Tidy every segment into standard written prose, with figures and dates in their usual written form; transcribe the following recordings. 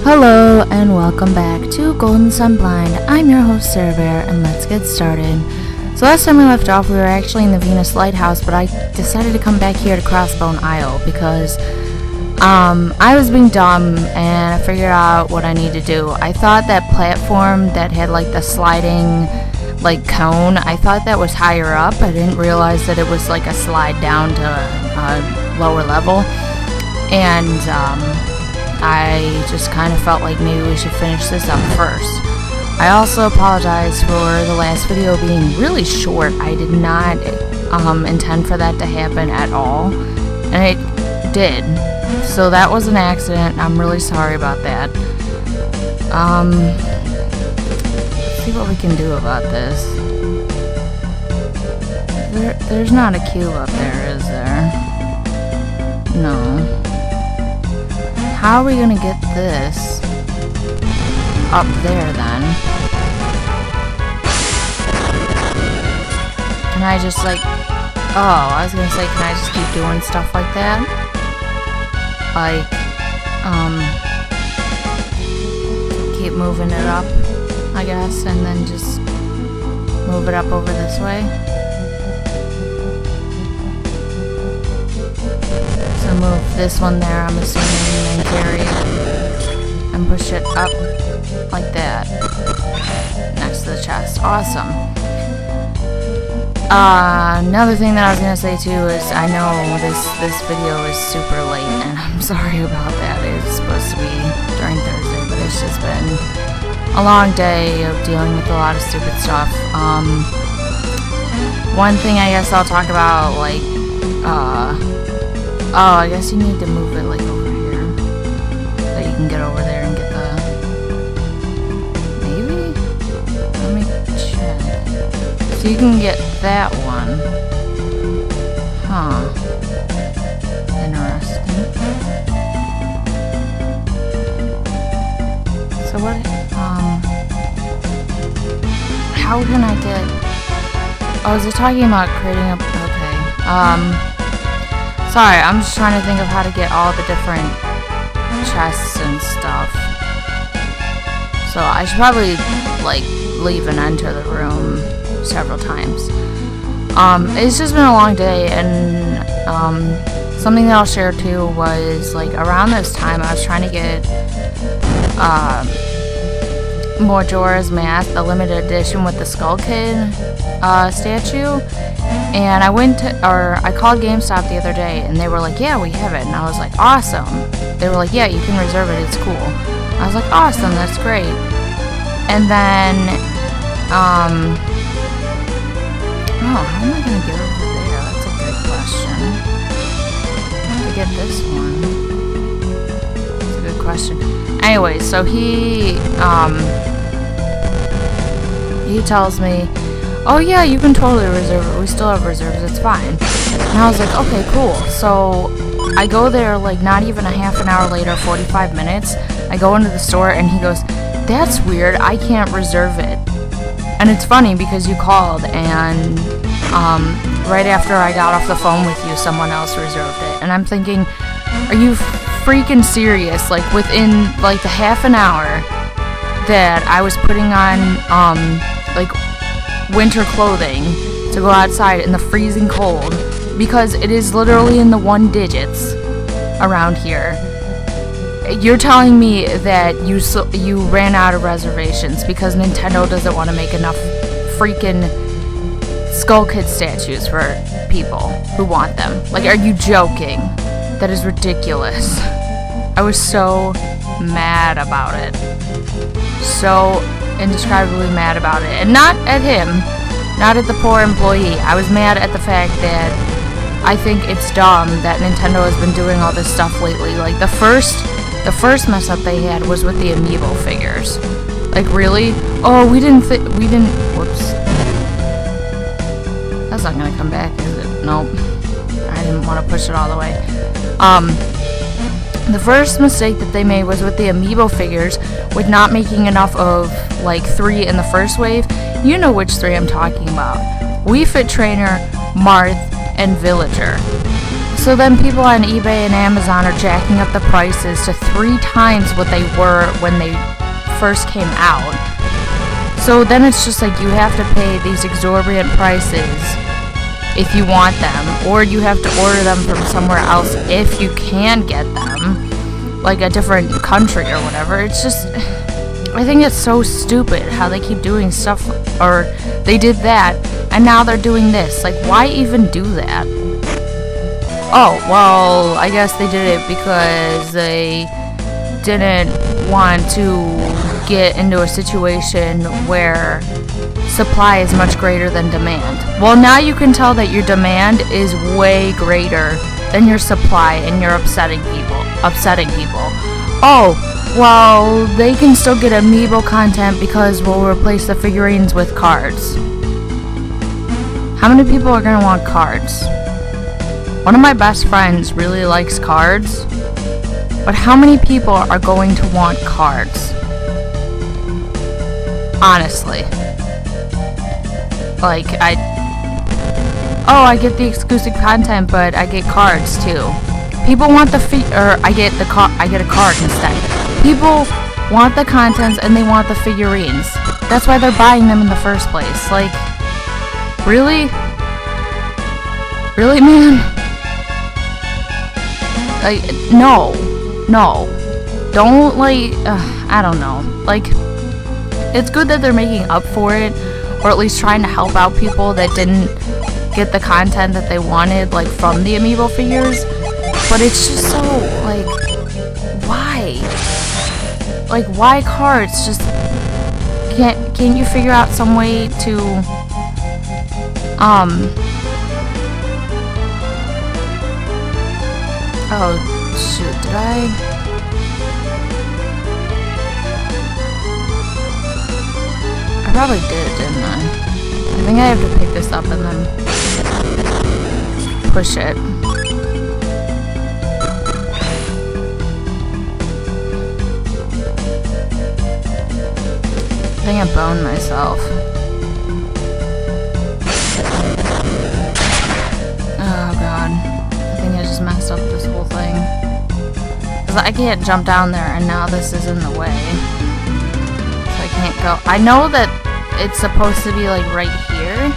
Hello and welcome back to Golden Sun Blind. I'm your host Serahbear and let's get started. So last time we left off we were actually in the Venus Lighthouse, but I decided to come back here to Crossbone Isle because I was being dumb and I figured out what I need to do. I thought that platform that had like the sliding like cone, I thought that was higher up. I didn't realize that it was like a slide down to a lower level, and I just kind of felt like maybe we should finish this up first. I also apologize for the last video being really short. I did not intend for that to happen at all, and it did. So that was an accident. I'm really sorry about that. Let's see what we can do about this. There's not a cube up there, is there? No. How are we gonna get this up there then? Can I just like, oh, I was gonna say, can I just keep doing stuff like that? Like, keep moving it up, I guess, and then just move it up over this way. So move this one there, I'm assuming, and then carry it and push it up like that next to the chest. Awesome. Another thing that I was gonna say too is I know this video is super late and I'm sorry about that. It's supposed to be during Thursday, but it's just been a long day of dealing with a lot of stupid stuff. One thing I guess I'll talk about, like, oh, I guess you need to move it, like, over here. So you can get over there and get the... Maybe? Let me check. So you can get that one. Huh. Interesting. So what... How can I get... Oh, is it talking about creating a... Okay. Sorry, I'm just trying to think of how to get all the different chests and stuff. So I should probably, like, leave and enter the room several times. It's just been a long day, and something that I'll share too was, like, around this time I was trying to get Majora's Mask, the limited edition with the Skull Kid statue. And I called GameStop the other day and they were like, yeah, we have it. And I was like, awesome. They were like, yeah, you can reserve it, it's cool. I was like, awesome, that's great. And then, oh, how am I gonna get over there? That's a good question. To get this one. That's a good question. Anyway, so he tells me, oh yeah, you can totally reserve it. We still have reserves, it's fine. And I was like, okay, cool. So I go there like not even a half an hour later, 45 minutes. I go into the store and he goes, that's weird, I can't reserve it. And it's funny because you called and right after I got off the phone with you, someone else reserved it. And I'm thinking, are you freaking serious? Like within like the half an hour that I was putting on like winter clothing to go outside in the freezing cold, because it is literally in the 1 digits around here. You're telling me that you ran out of reservations because Nintendo doesn't want to make enough freaking Skull Kid statues for people who want them. Like, are you joking? That is ridiculous. I was so mad about it. So indescribably mad about it. And not at him, not at the poor employee. I was mad at the fact that I think it's dumb that Nintendo has been doing all this stuff lately. Like the first mess up they had was with the amiibo figures. Like, really? Oh, we didn't, whoops. That's not gonna come back, is it? Nope. I didn't want to push it all the way. The first mistake that they made was with the amiibo figures, with not making enough of, like, 3 in the first wave. You know which 3 I'm talking about. Wii Fit Trainer, Marth, and Villager. So then people on eBay and Amazon are jacking up the prices to 3 times what they were when they first came out. So then it's just like you have to pay these exorbitant prices if you want them, or you have to order them from somewhere else if you can get them, like a different country or whatever. It's just, I think it's so stupid how they keep doing stuff, or they did that, and now they're doing this. Like, why even do that? Oh, well, I guess they did it because they didn't want to get into a situation where supply is much greater than demand. Well, now you can tell that your demand is way greater than your supply, and you're upsetting people. Oh, well, they can still get amiibo content because we'll replace the figurines with cards. How many people are gonna want cards? One of my best friends really likes cards, but how many people are going to want cards? Honestly. Like, I get the exclusive content, but I get cards too. People want I get a card instead. People want the contents and they want the figurines. That's why they're buying them in the first place. Like, really? Really, man? Like, no. Don't, like, I don't know. Like, it's good that they're making up for it, or at least trying to help out people that didn't get the content that they wanted, like, from the amiibo figures. But it's just so, like, why? Like, why cards? Just, can't you figure out some way to, oh, shoot, did I probably did, didn't I? I think I have to pick this up and then push it. I think I boned myself. Oh god. I think I just messed up this whole thing. Because I can't jump down there and now this is in the way. So I can't go. I know that it's supposed to be like right here.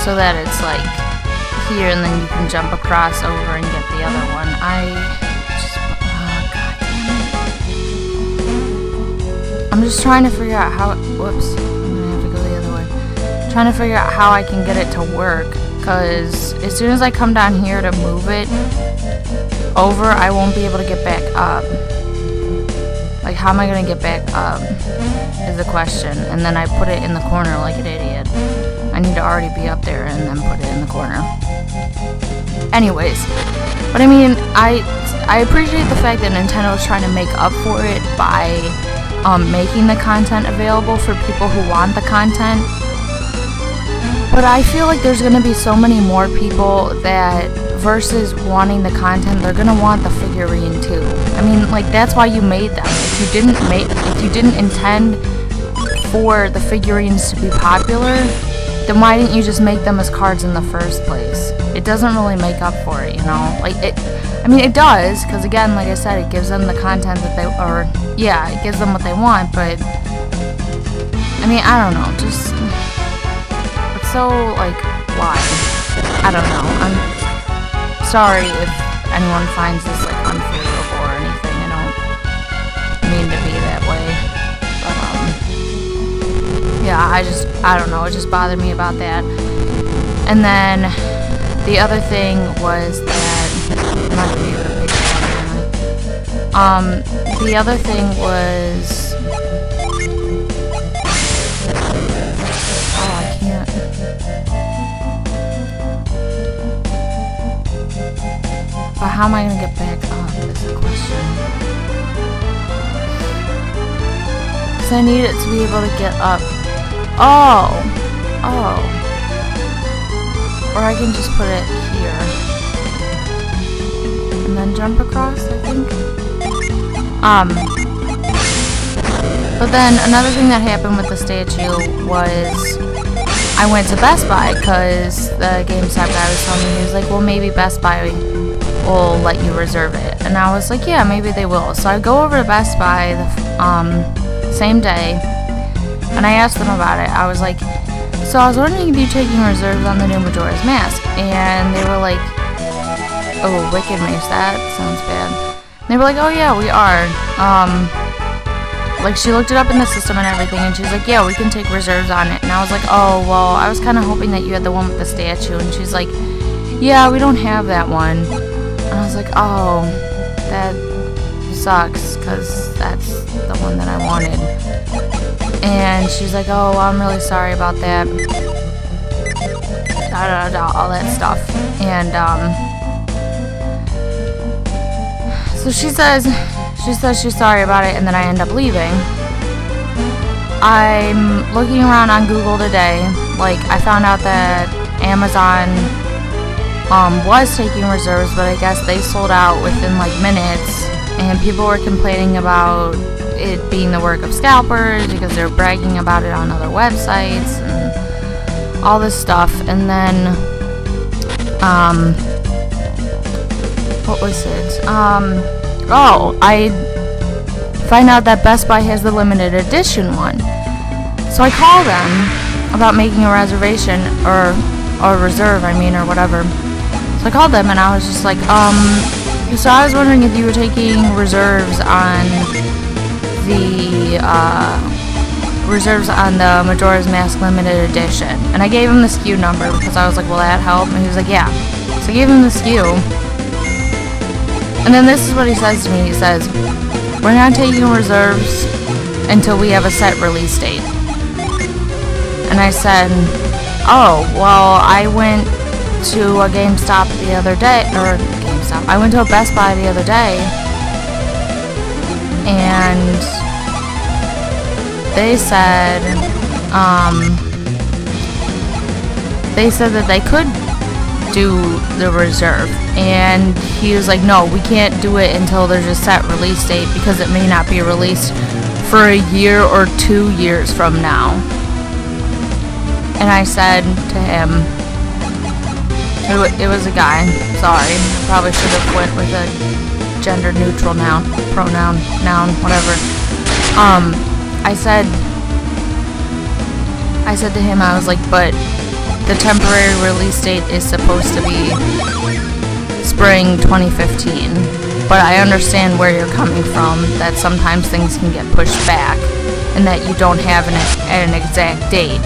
So that it's like here and then you can jump across over and get the other one. I'm just trying to figure out how, whoops, I'm gonna have to go the other way. Trying to figure out how I can get it to work, because as soon as I come down here to move it over, I won't be able to get back up. Like, how am I gonna get back up is the question. And then I put it in the corner like an idiot. I need to already be up there and then put it in the corner. Anyways, but I mean, I appreciate the fact that Nintendo is trying to make up for it by making the content available for people who want the content. But I feel like there's gonna be so many more people that, versus wanting the content, they're gonna want the figurine too. I mean, like, that's why you made them. If you didn't intend for the figurines to be popular, then why didn't you just make them as cards in the first place? It doesn't really make up for it, you know? Like, I mean, it does, because again, like I said, it gives them the content that they, or, yeah, it gives them what they want, but, I mean, I don't know, just, it's so, like, why? I don't know, I'm sorry if anyone finds this, like, unfavorable or anything. I don't mean to be that way, but, yeah, I don't know, it just bothered me about that. And then the other thing was that I'm not gonna be able to pick it up. The other thing was, oh, I can't. But how am I gonna get back up is the question. Because I need it to be able to get up. Oh. Or I can just put it here. And then jump across, I think. But then another thing that happened with the statue was I went to Best Buy because the GameStop guy was telling me, he was like, well, maybe Best Buy will let you reserve it. And I was like, yeah, maybe they will. So I go over to Best Buy the same day, and I asked them about it. I was like, so I was wondering if you're taking reserves on the new Majora's Mask. And they were like, oh, Wicked Mace, that sounds bad. And they were like, oh yeah, we are. Like, she looked it up in the system and everything, and she's like, yeah, we can take reserves on it. And I was like, oh, well, I was kind of hoping that you had the one with the statue. And she's like, yeah, we don't have that one. And I was like, oh, that sucks, because that's the one that I wanted. And she's like, oh, well, I'm really sorry about that. All that stuff. And, so she says she's sorry about it, and then I end up leaving. I'm looking around on Google today. Like, I found out that Amazon was taking reserves, but I guess they sold out within like minutes, and people were complaining about it being the work of scalpers because they're bragging about it on other websites and all this stuff. And then what was it? Oh, I find out that Best Buy has the limited edition one. So I call them about making a reservation, or reserve, I mean, or whatever. So I called them and I was just like, so I was wondering if you were taking reserves on the Majora's Mask limited edition. And I gave him the SKU number because I was like, will that help? And he was like, yeah. So I gave him the SKU. And then this is what he says to me. He says, we're not taking reserves until we have a set release date. And I said, oh, well, I went to a GameStop the other day, I went to a Best Buy the other day, and they said that they could do the reserve. And he was like, no, we can't do it until there's a set release date because it may not be released for a year or 2 years from now. And I said to him, it was a guy, sorry, probably should have went with a gender neutral noun, pronoun, noun, whatever. I said to him, I was like, but the temporary release date is supposed to be spring 2015, but I understand where you're coming from, that sometimes things can get pushed back, and that you don't have an exact date.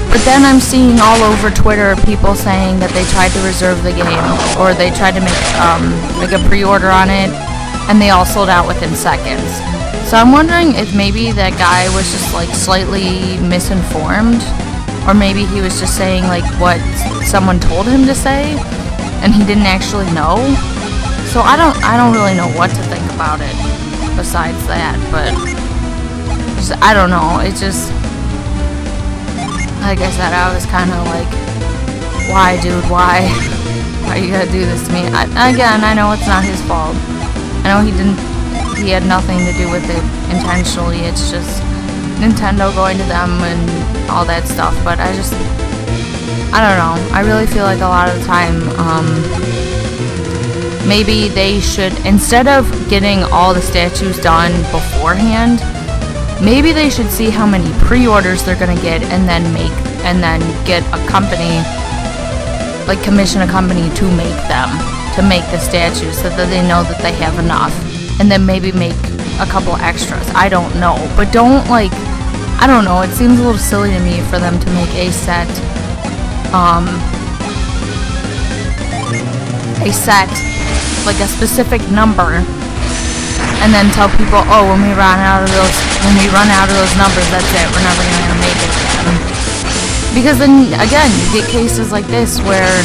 But then I'm seeing all over Twitter people saying that they tried to reserve the game, or they tried to make like a pre-order on it, and they all sold out within seconds. So I'm wondering if maybe that guy was just like slightly misinformed, or maybe he was just saying like what someone told him to say, and he didn't actually know. So I don't really know what to think about it besides that, but I don't know. It just, like I said, I was kind of like, why, dude, why? Why you gotta do this to me? Again, I know it's not his fault. I know he had nothing to do with it intentionally. It's just Nintendo going to them and all that stuff. But I don't know. I really feel like a lot of the time, maybe they should, instead of getting all the statues done beforehand, maybe they should see how many pre-orders they're gonna get, and then get a company, like commission a company to make the statues, so that they know that they have enough, and then maybe make a couple extras. I don't know, but don't, like, I don't know, it seems a little silly to me for them to make a set, like a specific number, and then tell people, oh, when we run out of those numbers, that's it, we're never gonna make it again. Because then again, you get cases like this where,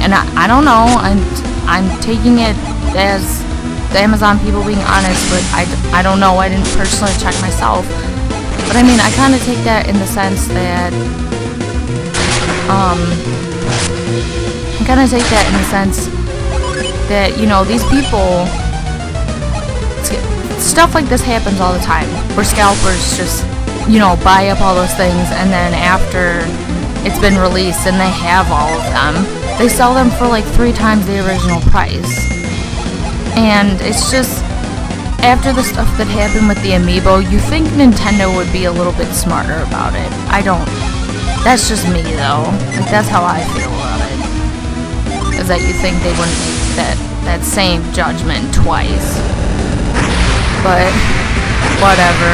and I don't know, I'm taking it as the Amazon people being honest, but I don't know, I didn't personally check myself. But I mean, I kind of take that in the sense that, you know, these people, stuff like this happens all the time, where scalpers just you know, buy up all those things, and then after it's been released and they have all of them, they sell them for like 3 times the original price. And it's just, after the stuff that happened with the amiibo, you think Nintendo would be a little bit smarter about it. I don't. That's just me though. Like, that's how I feel about it. Is that you think they wouldn't make that same judgment twice. But whatever.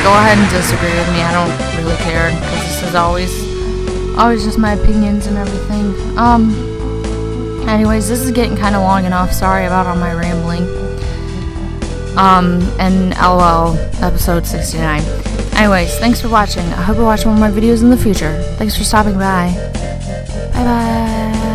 Go ahead and disagree with me. I don't really care, because this is always just my opinions and everything. Anyways, this is getting kind of long enough. Sorry about all my rambling. And LOL, episode 69. Anyways, thanks for watching. I hope you watch more of my videos in the future. Thanks for stopping by. Bye bye.